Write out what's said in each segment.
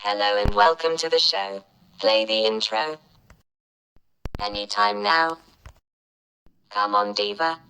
Hello and welcome to the show. Play the intro. Anytime now. Come on, Diva.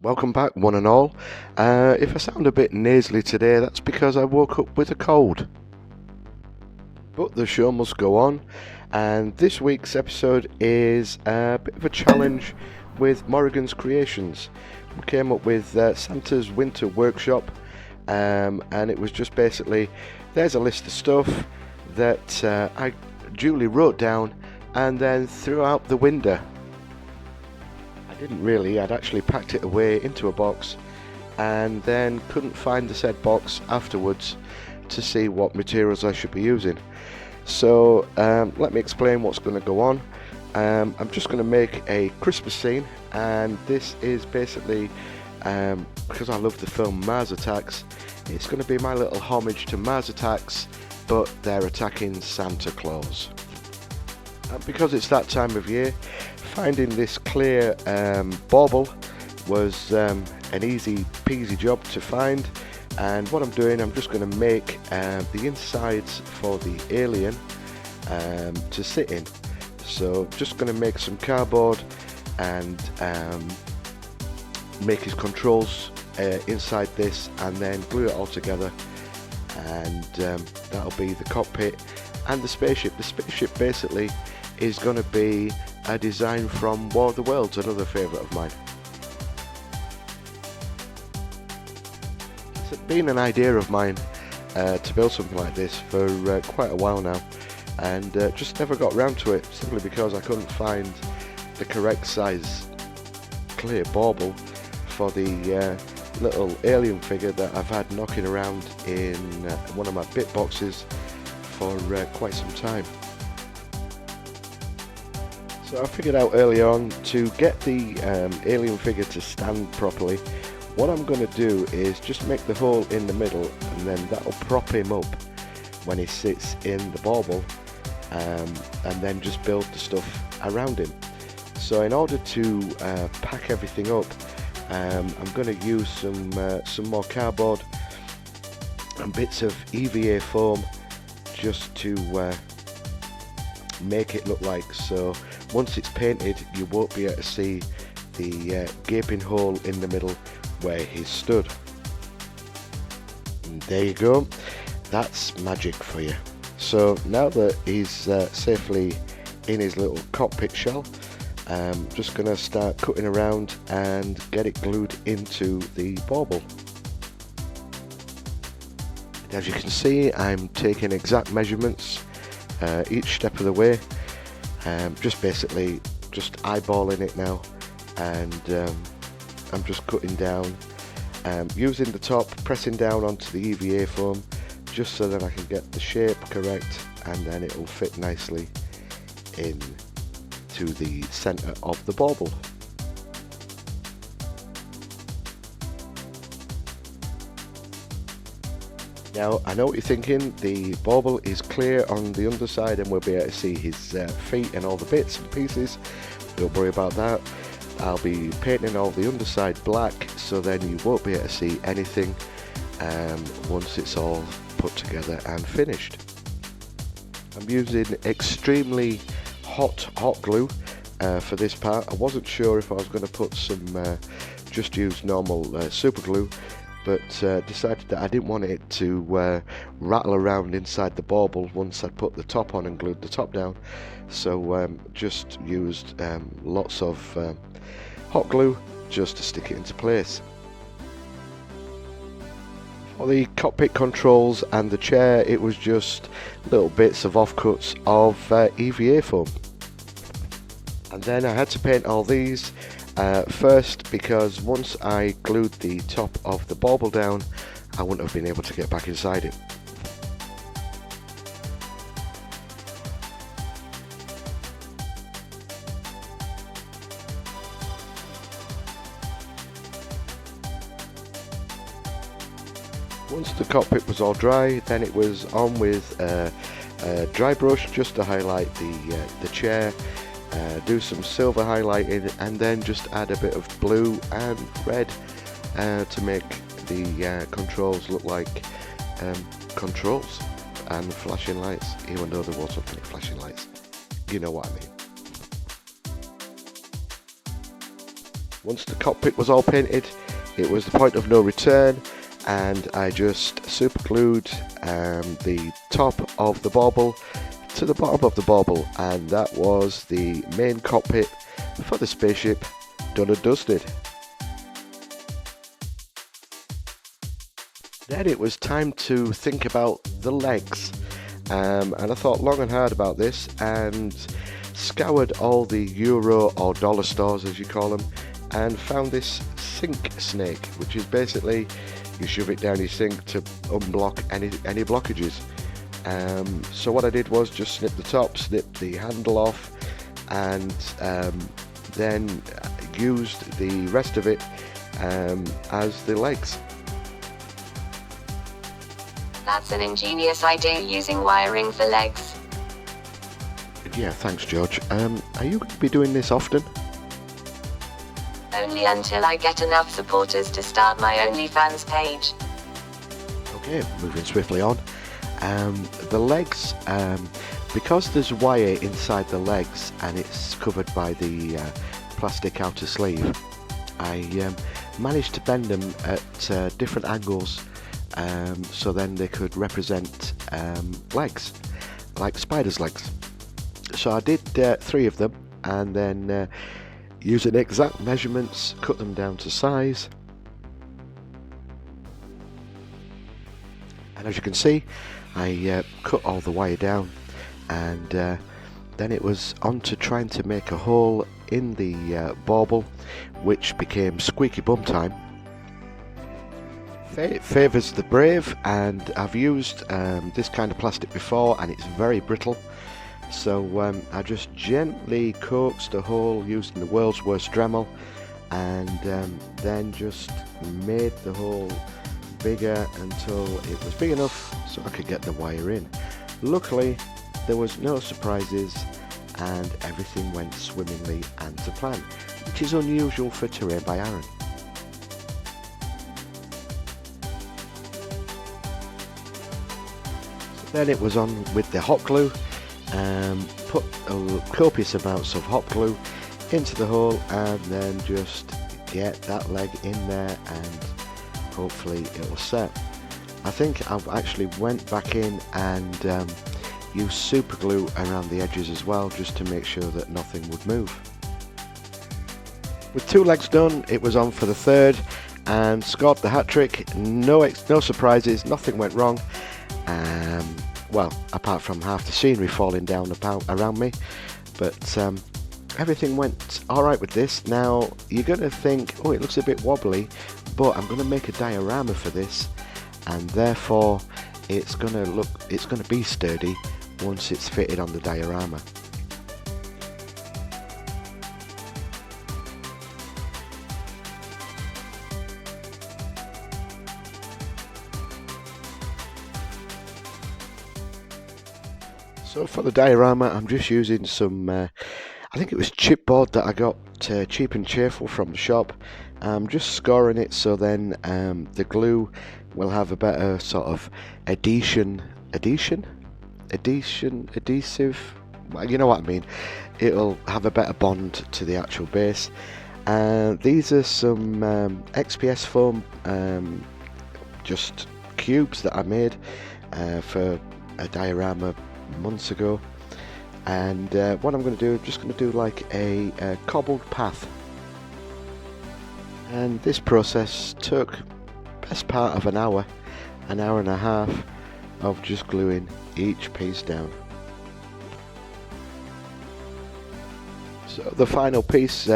Welcome back, one and all. If I sound a bit nasally today, that's because I woke up with a cold. But the show must go on, and this week's episode is a bit of a challenge with Morrigan's Creations. We came up with Santa's Winter Workshop, and it was just basically, there's a list of stuff that I duly wrote down and then threw out the window. Didn't really, I'd actually packed it away into a box and then couldn't find the said box afterwards to see what materials I should be using. So let me explain what's going to go on. I'm just going to make a Christmas scene, and this is basically because I love the film Mars Attacks, it's going to be my little homage to Mars Attacks, but they're attacking Santa Claus. And because it's that time of year, finding this clear bauble was an easy peasy job to find. And what I'm doing, I'm just going to make the insides for the alien to sit in. So just going to make some cardboard and make his controls inside this, and then glue it all together, and that'll be the cockpit and the spaceship. The spaceship basically is going to be a design from War of the Worlds, another favourite of mine. It's been an idea of mine to build something like this for quite a while now, and just never got round to it, simply because I couldn't find the correct size clear bauble for the little alien figure that I've had knocking around in one of my bit boxes for quite some time. So I figured out early on, to get the alien figure to stand properly, what I'm going to do is just make the hole in the middle, and then that'll prop him up when he sits in the bauble, and then just build the stuff around him. So in order to pack everything up, I'm going to use some more cardboard and bits of EVA foam just to make it look like so. Once it's painted, you won't be able to see the gaping hole in the middle where he's stood. And there you go, that's magic for you. So now that he's safely in his little cockpit shell, I'm just going to start cutting around and get it glued into the bauble. And as you can see, I'm taking exact measurements each step of the way. Just basically just eyeballing it now, and I'm just cutting down, using the top, pressing down onto the EVA foam just so that I can get the shape correct, and then it will fit nicely in to the centre of the bauble. Now, I know what you're thinking, the bauble is clear on the underside and we'll be able to see his feet and all the bits and pieces. Don't worry about that. I'll be painting all the underside black, so then you won't be able to see anything once it's all put together and finished. I'm using extremely hot glue for this part. I wasn't sure if I was going to put some just use normal super glue, but decided that I didn't want it to rattle around inside the bauble once I put the top on and glued the top down. So just used lots of hot glue just to stick it into place. For the cockpit controls and the chair, it was just little bits of offcuts of EVA foam. And then I had to paint all these first, because once I glued the top of the bauble down, I wouldn't have been able to get back inside it. Once the cockpit was all dry, then it was on with a dry brush just to highlight the chair, do some silver highlighting, and then just add a bit of blue and red to make the controls look like controls and flashing lights, even though there wasn't any flashing lights. You know what I mean. Once the cockpit was all painted, it was the point of no return, and I just super glued the top of the bauble to the bottom of the bauble, and that was the main cockpit for the spaceship done and dusted. Then it was time to think about the legs, and I thought long and hard about this and scoured all the euro or dollar stores, as you call them, and found this sink snake, which is basically you shove it down your sink to unblock any blockages. So what I did was just snip the top, snip the handle off, and then used the rest of it as the legs. That's an ingenious idea, using wiring for legs. Yeah, thanks George. Are you going to be doing this often? Only until I get enough supporters to start my OnlyFans page. Okay, moving swiftly on. The legs, because there's wire inside the legs and it's covered by the plastic outer sleeve, I managed to bend them at different angles so then they could represent legs, like spiders' legs. So I did 3 of them, and then using exact measurements, cut them down to size. And as you can see, I cut all the wire down, and then it was on to trying to make a hole in the bauble, which became squeaky bum time. It favours the brave, and I've used this kind of plastic before and it's very brittle, so I just gently coaxed a hole using the world's worst Dremel, and then just made the hole bigger until it was big enough so I could get the wire in. Luckily there was no surprises and everything went swimmingly and to plan, which is unusual for Terrain by Aaron. Then it was on with the hot glue, put copious amounts of hot glue into the hole, and then just get that leg in there and hopefully it will set. I think I've actually went back in and used super glue around the edges as well, just to make sure that nothing would move. With 2 legs done, it was on for the 3rd and scored the hat trick. No surprises, nothing went wrong. Well, apart from half the scenery falling down around me, but everything went alright with this. Now you're going to think, oh, it looks a bit wobbly, but I'm going to make a diorama for this, and therefore it's going to be sturdy once it's fitted on the diorama. So for the diorama, I'm just using some, I think it was chipboard that I got cheap and cheerful from the shop. I'm just scoring it so then the glue will have a better sort of adhesive, well, you know what I mean. It'll have a better bond to the actual base. These are some XPS foam, just cubes that I made for a diorama months ago, and what I'm going to do, I'm just going to do like a cobbled path, and this process took best part of an hour and a half of just gluing each piece down. So the final piece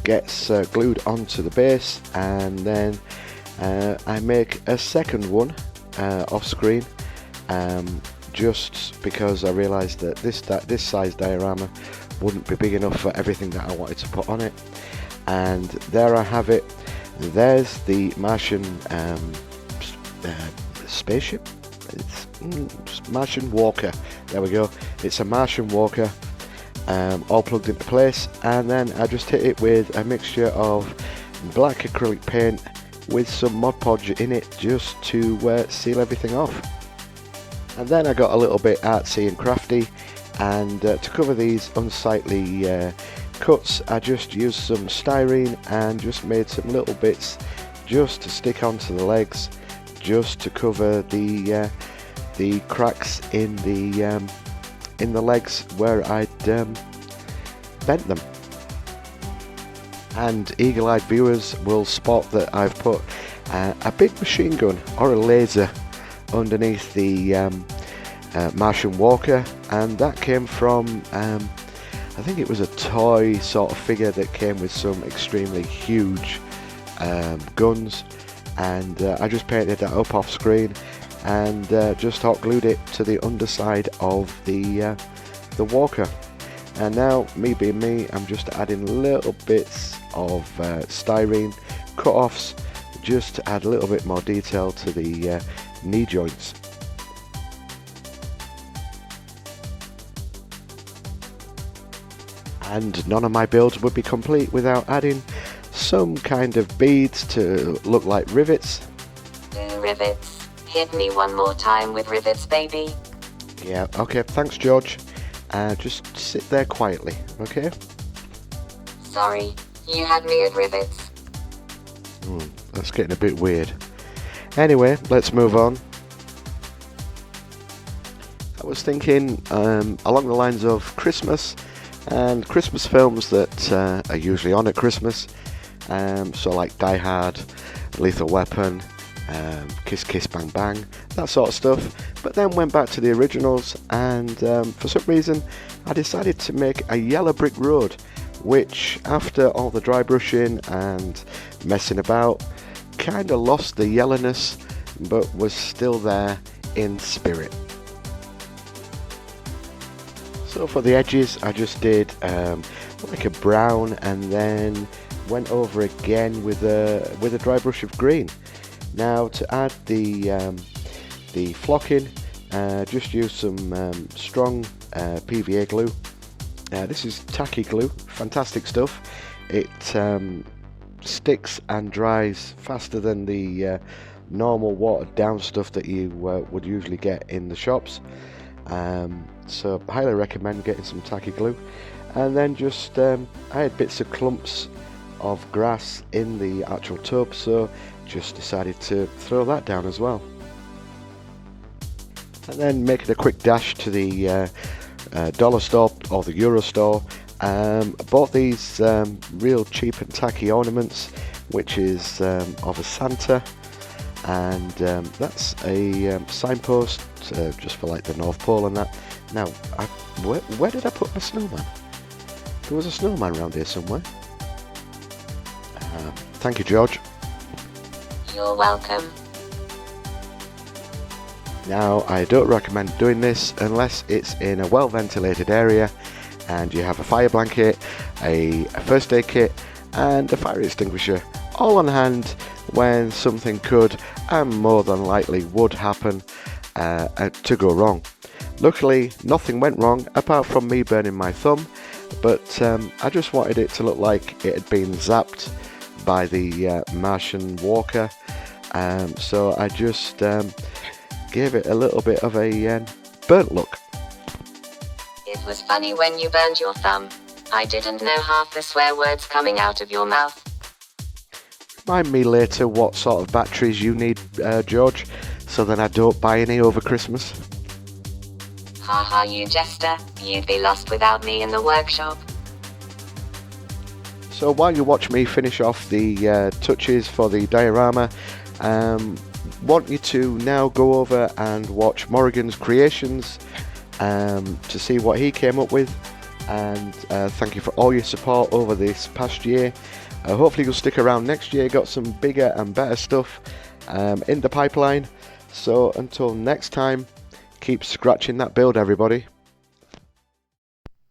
gets glued onto the base, and then I make a second one off screen, just because I realised that this size diorama wouldn't be big enough for everything that I wanted to put on it. And there I have it. There's the Martian spaceship. It's Martian walker. There we go. It's a Martian walker, all plugged into place, and then I just hit it with a mixture of black acrylic paint with some Mod Podge in it just to seal everything off. And then I got a little bit artsy and crafty, and to cover these unsightly cuts, I just used some styrene and just made some little bits just to stick onto the legs, just to cover the cracks in the legs where I'd bent them. And eagle-eyed viewers will spot that I've put a big machine gun or a laser underneath the Martian walker, and that came from I think it was a toy sort of figure that came with some extremely huge guns, and I just painted that up off screen and just hot glued it to the underside of the walker. And now, me being me, I'm just adding little bits of styrene cut-offs just to add a little bit more detail to the knee joints. And none of my builds would be complete without adding some kind of beads to look like rivets. Ooh, rivets. Hit me one more time with rivets, baby. Yeah, okay, thanks George. Just sit there quietly, okay? Sorry, you had me at rivets. That's getting a bit weird. Anyway, let's move on. I was thinking along the lines of Christmas and Christmas films that are usually on at Christmas. So like Die Hard, Lethal Weapon, Kiss Kiss Bang Bang, that sort of stuff. But then went back to the originals, and for some reason I decided to make a yellow brick road, which after all the dry brushing and messing about kind of lost the yellowness, but was still there in spirit. So for the edges I just did like a brown, and then went over again with a dry brush of green. Now to add the flocking, just use some strong PVA glue. This is tacky glue, fantastic stuff. It sticks and dries faster than the normal watered down stuff that you would usually get in the shops. So highly recommend getting some tacky glue. And then just I had bits of clumps of grass in the actual tub, so just decided to throw that down as well. And then making a quick dash to the dollar store or the euro store. Bought these real cheap and tacky ornaments, which is of a Santa, and that's a signpost just for like the North Pole and that. Now, where did I put my snowman? There was a snowman around here somewhere. Thank you, George. You're welcome. Now, I don't recommend doing this unless it's in a well-ventilated area and you have a fire blanket, a first aid kit and a fire extinguisher all on hand when something could and more than likely would happen to go wrong. Luckily, nothing went wrong apart from me burning my thumb, but I just wanted it to look like it had been zapped by the Martian walker, so I just gave it a little bit of a burnt look. It was funny when you burned your thumb. I didn't know half the swear words coming out of your mouth. Remind me later what sort of batteries you need, George, so that I don't buy any over Christmas. Haha, you jester. You'd be lost without me in the workshop. So while you watch me finish off the touches for the diorama, want you to now go over and watch Morrigan's creations to see what he came up with, and thank you for all your support over this past year. Hopefully you'll stick around next year, got some bigger and better stuff in the pipeline. So until next time, keep scratching that build, everybody.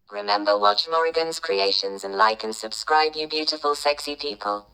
Remember, watch Morrigan's creations and like and subscribe, you beautiful sexy people.